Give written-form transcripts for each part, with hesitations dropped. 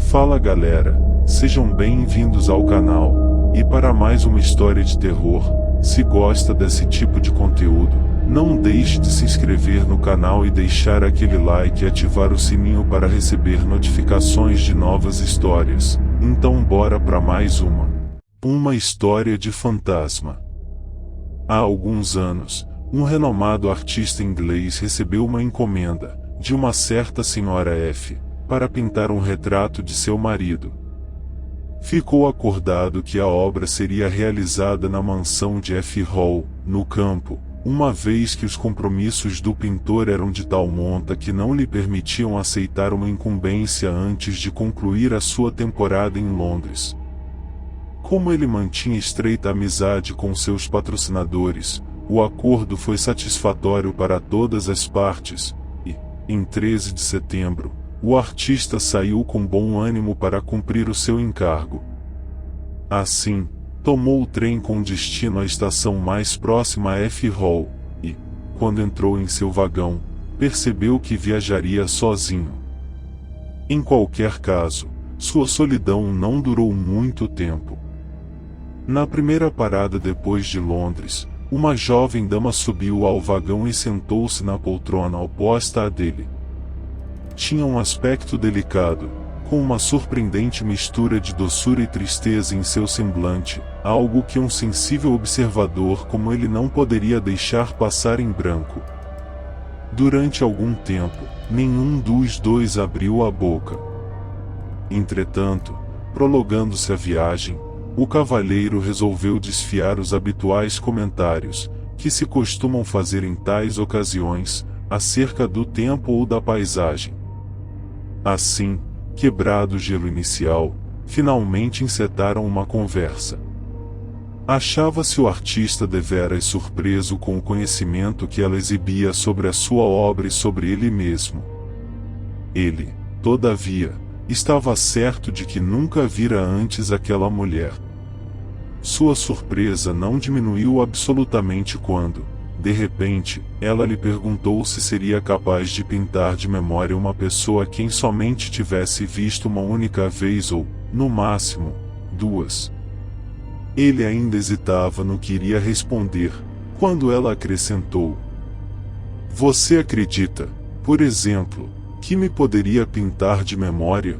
Fala galera, sejam bem-vindos ao canal, e para mais uma história de terror. Se gosta desse tipo de conteúdo, não deixe de se inscrever no canal e deixar aquele like e ativar o sininho para receber notificações de novas histórias. Então bora para mais uma história de fantasma. Há alguns anos, um renomado artista inglês recebeu uma encomenda, de uma certa senhora F, para pintar um retrato de seu marido. Ficou acordado que a obra seria realizada na mansão de F. Hall, no campo, uma vez que os compromissos do pintor eram de tal monta que não lhe permitiam aceitar uma incumbência antes de concluir a sua temporada em Londres. Como ele mantinha estreita amizade com seus patrocinadores, o acordo foi satisfatório para todas as partes, e, em 13 de setembro, o artista saiu com bom ânimo para cumprir o seu encargo. Assim, tomou o trem com destino à estação mais próxima a F. Hall, e, quando entrou em seu vagão, percebeu que viajaria sozinho. Em qualquer caso, sua solidão não durou muito tempo. Na primeira parada depois de Londres, uma jovem dama subiu ao vagão e sentou-se na poltrona oposta à dele. Tinha um aspecto delicado, com uma surpreendente mistura de doçura e tristeza em seu semblante, algo que um sensível observador como ele não poderia deixar passar em branco. Durante algum tempo, nenhum dos dois abriu a boca. Entretanto, prolongando-se a viagem, o cavalheiro resolveu desfiar os habituais comentários, que se costumam fazer em tais ocasiões, acerca do tempo ou da paisagem. Assim, quebrado o gelo inicial, finalmente encetaram uma conversa. Achava-se o artista deveras surpreso com o conhecimento que ela exibia sobre a sua obra e sobre ele mesmo. Ele, todavia, estava certo de que nunca vira antes aquela mulher. Sua surpresa não diminuiu absolutamente quando, de repente, ela lhe perguntou se seria capaz de pintar de memória uma pessoa quem somente tivesse visto uma única vez ou, no máximo, duas. Ele ainda hesitava no que iria responder, quando ela acrescentou: "Você acredita, por exemplo, que me poderia pintar de memória?"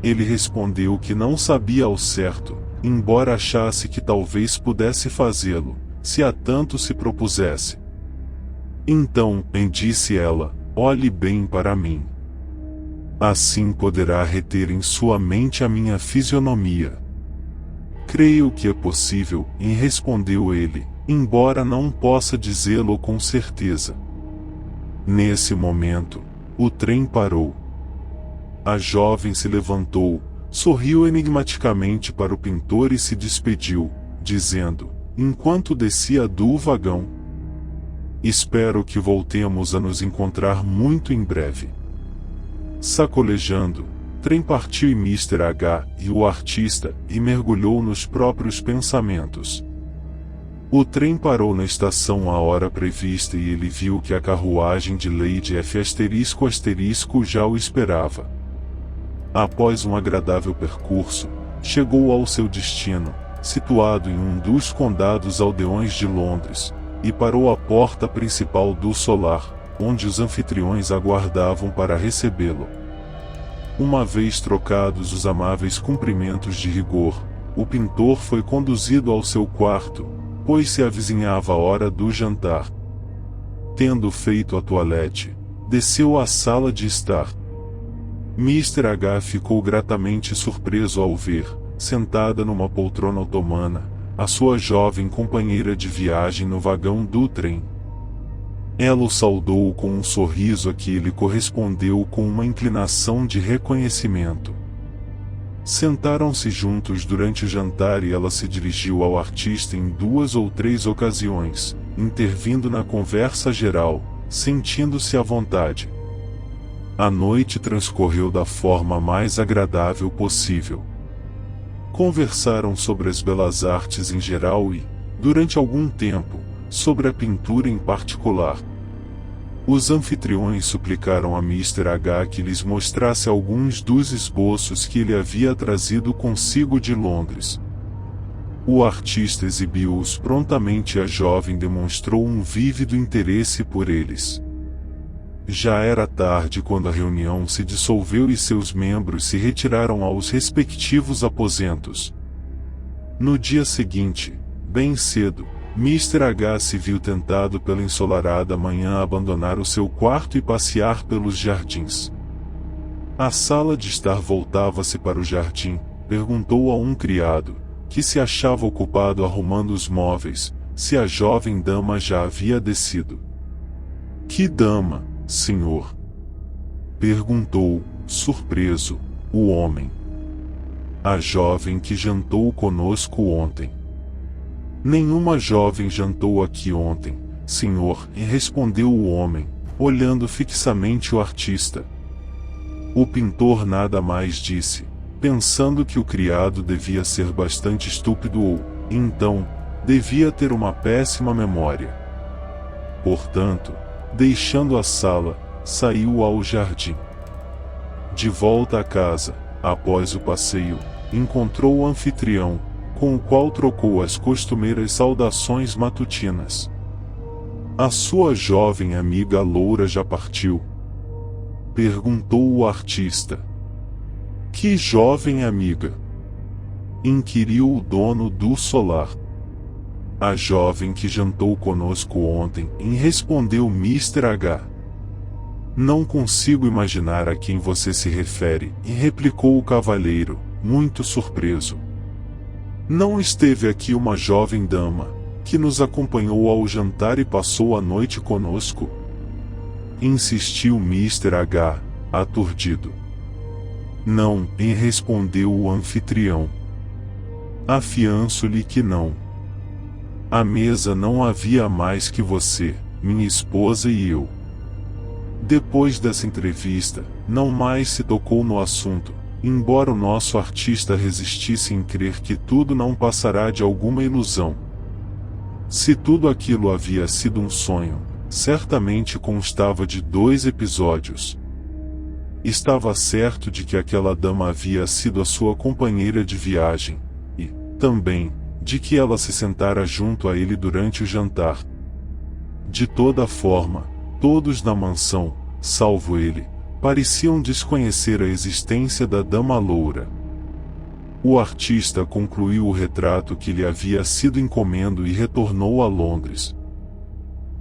Ele respondeu que não sabia ao certo, embora achasse que talvez pudesse fazê-lo, se a tanto se propusesse. "Então, disse ela, olhe bem para mim. Assim poderá reter em sua mente a minha fisionomia." "Creio que é possível", respondeu ele, embora não possa dizê-lo com certeza. Nesse momento, o trem parou. A jovem se levantou, sorriu enigmaticamente para o pintor e se despediu, dizendo, enquanto descia do vagão: "Espero que voltemos a nos encontrar muito em breve." Sacolejando, trem partiu e Mr. H. e o artista, e mergulhou nos próprios pensamentos. O trem parou na estação à hora prevista e ele viu que a carruagem de Lady F já o esperava. Após um agradável percurso, chegou ao seu destino, situado em um dos condados aldeões de Londres, e parou à porta principal do solar, onde os anfitriões aguardavam para recebê-lo. Uma vez trocados os amáveis cumprimentos de rigor, o pintor foi conduzido ao seu quarto, pois se avizinhava a hora do jantar. Tendo feito a toilette, desceu à sala de estar. Mr. H. ficou gratamente surpreso ao ver, sentada numa poltrona otomana, a sua jovem companheira de viagem no vagão do trem. Ela o saudou com um sorriso a que ele correspondeu com uma inclinação de reconhecimento. Sentaram-se juntos durante o jantar e ela se dirigiu ao artista em 2 ou 3 ocasiões, intervindo na conversa geral, sentindo-se à vontade. A noite transcorreu da forma mais agradável possível. Conversaram sobre as belas artes em geral e, durante algum tempo, sobre a pintura em particular. Os anfitriões suplicaram a Mr. H que lhes mostrasse alguns dos esboços que ele havia trazido consigo de Londres. O artista exibiu-os prontamente e a jovem demonstrou um vívido interesse por eles. Já era tarde quando a reunião se dissolveu e seus membros se retiraram aos respectivos aposentos. No dia seguinte, bem cedo, Mr. H se viu tentado pela ensolarada manhã a abandonar o seu quarto e passear pelos jardins. A sala de estar voltava-se para o jardim. Perguntou a um criado, que se achava ocupado arrumando os móveis, se a jovem dama já havia descido. Que dama, senhor? Perguntou, surpreso, o homem. A jovem que jantou conosco ontem. Nenhuma jovem jantou aqui ontem, senhor, respondeu o homem, olhando fixamente o artista. O pintor nada mais disse, pensando que o criado devia ser bastante estúpido ou, então, devia ter uma péssima memória. Portanto, deixando a sala, saiu ao jardim. De volta à casa, após o passeio, encontrou o anfitrião, com o qual trocou as costumeiras saudações matutinas. A sua jovem amiga loura já partiu? Perguntou o artista. Que jovem amiga? Inquiriu o dono do solar. A jovem que jantou conosco ontem, respondeu Mr. H. Não consigo imaginar a quem você se refere, replicou o cavalheiro, muito surpreso. Não esteve aqui uma jovem dama, que nos acompanhou ao jantar e passou a noite conosco? Insistiu Mr. H, aturdido. Não, respondeu o anfitrião. Afianço-lhe que não. À mesa não havia mais que você, minha esposa e eu. Depois dessa entrevista, não mais se tocou no assunto, embora o nosso artista resistisse em crer que tudo não passará de alguma ilusão. Se tudo aquilo havia sido um sonho, certamente constava de 2 episódios. Estava certo de que aquela dama havia sido a sua companheira de viagem, e, também, de que ela se sentara junto a ele durante o jantar. De toda forma, todos na mansão, salvo ele, pareciam desconhecer a existência da dama loura. O artista concluiu o retrato que lhe havia sido encomendo e retornou a Londres.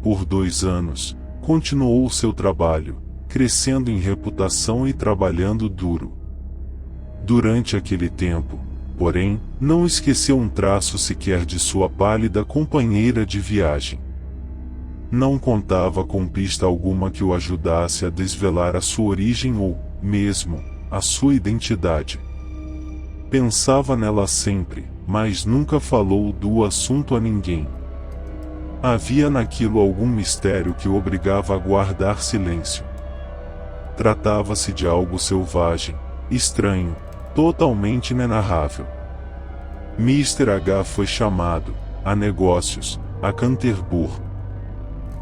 Por 2 anos, continuou o seu trabalho, crescendo em reputação e trabalhando duro. Durante aquele tempo, porém, não esqueceu um traço sequer de sua pálida companheira de viagem. Não contava com pista alguma que o ajudasse a desvelar a sua origem ou, mesmo, a sua identidade. Pensava nela sempre, mas nunca falou do assunto a ninguém. Havia naquilo algum mistério que o obrigava a guardar silêncio. Tratava-se de algo selvagem, estranho, totalmente inenarrável. Mr. H foi chamado, a negócios, a Canterbury.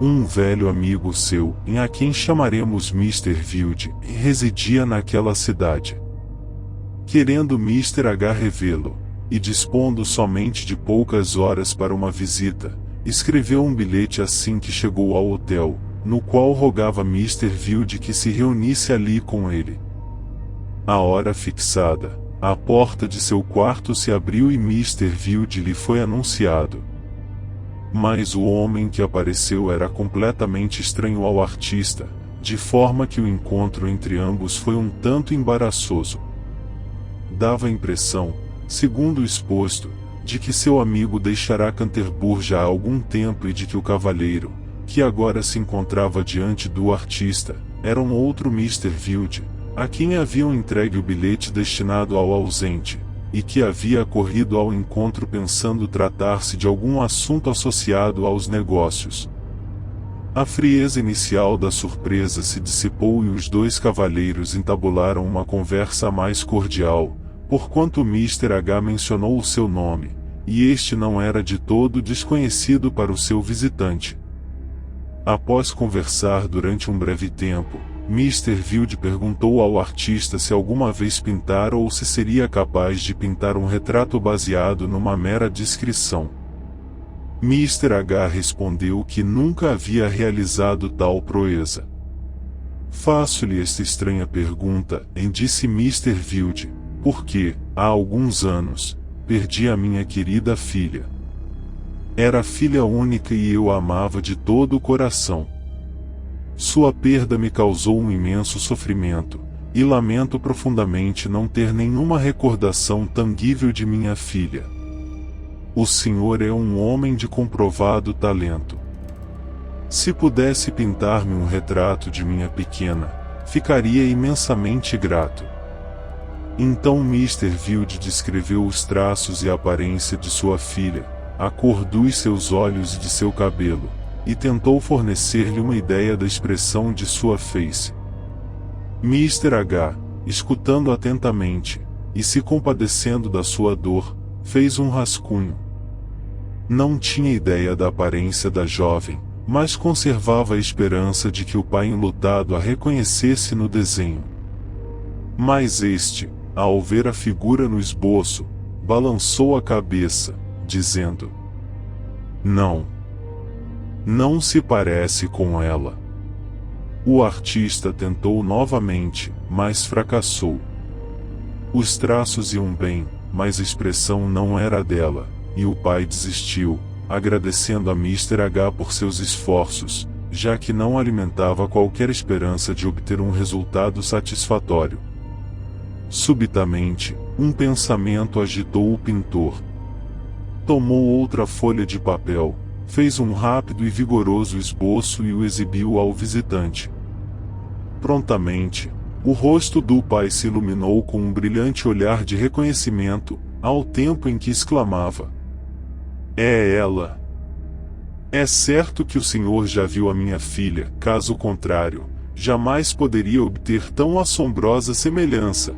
Um velho amigo seu, a quem chamaremos Mr. Field, residia naquela cidade. Querendo Mr. H revê-lo, e dispondo somente de poucas horas para uma visita, escreveu um bilhete assim que chegou ao hotel, no qual rogava Mr. Field que se reunisse ali com ele. À hora fixada, a porta de seu quarto se abriu e Mr. Field lhe foi anunciado. Mas o homem que apareceu era completamente estranho ao artista, de forma que o encontro entre ambos foi um tanto embaraçoso. Dava a impressão, segundo o exposto, de que seu amigo deixará Canterbury já há algum tempo e de que o cavalheiro, que agora se encontrava diante do artista, era um outro Mr. Field, a quem haviam entregue o bilhete destinado ao ausente, e que havia corrido ao encontro pensando tratar-se de algum assunto associado aos negócios. A frieza inicial da surpresa se dissipou e os 2 cavalheiros entabularam uma conversa mais cordial, porquanto Mr. H mencionou o seu nome, e este não era de todo desconhecido para o seu visitante. Após conversar durante um breve tempo, Mr. Field perguntou ao artista se alguma vez pintara ou se seria capaz de pintar um retrato baseado numa mera descrição. Mr. H respondeu que nunca havia realizado tal proeza. Faço-lhe esta estranha pergunta, disse Mr. Field, porque, há alguns anos, perdi a minha querida filha. Era filha única e eu a amava de todo o coração. Sua perda me causou um imenso sofrimento, e lamento profundamente não ter nenhuma recordação tangível de minha filha. O senhor é um homem de comprovado talento. Se pudesse pintar-me um retrato de minha pequena, ficaria imensamente grato. Então Mr. Field descreveu os traços e a aparência de sua filha, a cor dos seus olhos e de seu cabelo, e tentou fornecer-lhe uma ideia da expressão de sua face. Mr. H, escutando atentamente, e se compadecendo da sua dor, fez um rascunho. Não tinha ideia da aparência da jovem, mas conservava a esperança de que o pai enlutado a reconhecesse no desenho. Mas este, ao ver a figura no esboço, balançou a cabeça, dizendo: Não se parece com ela. O artista tentou novamente, mas fracassou. Os traços iam bem, mas a expressão não era dela, e o pai desistiu, agradecendo a Mr. H por seus esforços, já que não alimentava qualquer esperança de obter um resultado satisfatório. Subitamente, um pensamento agitou o pintor. Tomou outra folha de papel, fez um rápido e vigoroso esboço e o exibiu ao visitante. Prontamente, o rosto do pai se iluminou com um brilhante olhar de reconhecimento, ao tempo em que exclamava: É ela! É certo que o senhor já viu a minha filha, caso contrário, jamais poderia obter tão assombrosa semelhança.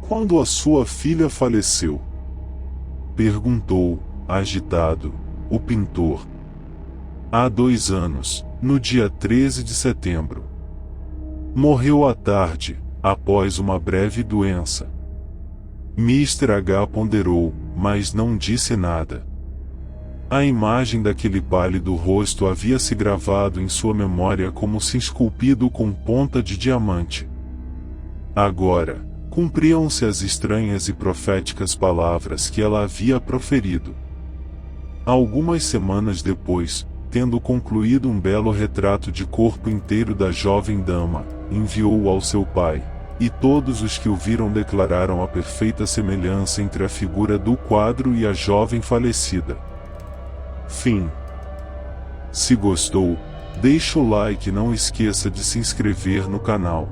Quando a sua filha faleceu? Perguntou, agitado, o pintor. Há 2 anos, no dia 13 de setembro. Morreu à tarde, após uma breve doença. Mr. H ponderou, mas não disse nada. A imagem daquele pálido rosto havia se gravado em sua memória como se esculpido com ponta de diamante. Agora, cumpriam-se as estranhas e proféticas palavras que ela havia proferido. Algumas semanas depois, tendo concluído um belo retrato de corpo inteiro da jovem dama, enviou-o ao seu pai, e todos os que o viram declararam a perfeita semelhança entre a figura do quadro e a jovem falecida. Fim. Se gostou, deixa o like e não esqueça de se inscrever no canal.